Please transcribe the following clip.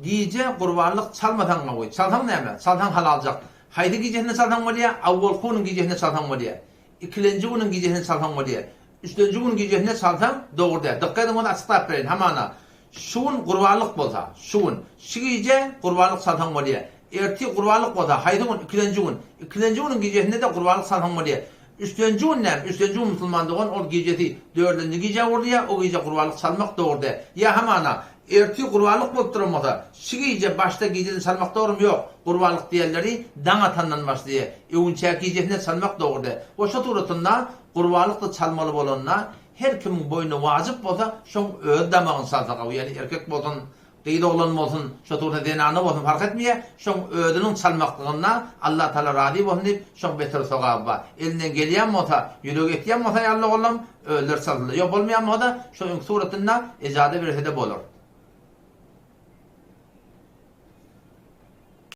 Gece kurbanlık çalmadan koy. Çalsan ne mi? Çalsan halalcak. Haydi gecesine çalsan mı diye? Avval kunun gecesine çalsan mı diye? İkinci günün gecesine çalsan mı diye? Üçüncü günün gecesine çalsan doğru diye. Dikkat edin onu açıklayıp verin. Hamana. Şuun kurbanlık bolsa. Şuun. Şu gece kurbanlık çalsan mı diye? Erti kurbanlık bolsa. Haydi gün ikinci gün. İkinci günün gecesine de kurbanlık çalsan mı diye? Üçüncü gün ne? Üçüncü gün Müslümandığın o gecesi dördüncü gece oldu ya. O gece kurbanlık çalmak doğru diye. Ya hamana. Erti kurbanlık bolup durmasa, şu gece başta gecesini salmak doğru mu? Yok. Kurbanlık diğerleri dana tanınmaz diye. Ünçek gecesine salmak doğru diye. O şaturatında kurbanlık da çalmalı bolanına her kimin boynu vacip bolsa, şoň öz damağın salsak, yani erkek bolsun, qyýda oglan bolsun, şaturatda denany bolsun fark etmeýär, şoň özüniň çalmaklygyna Allah Taala razy bolsun diýip şoň beter sogap bar. Elinden gelýän bolsa, ýüregi etýän bolsa ýaly bolam, öldür saldy. Ýok bolmaýan bolsa, şoň suratynda ejade berse de bolar.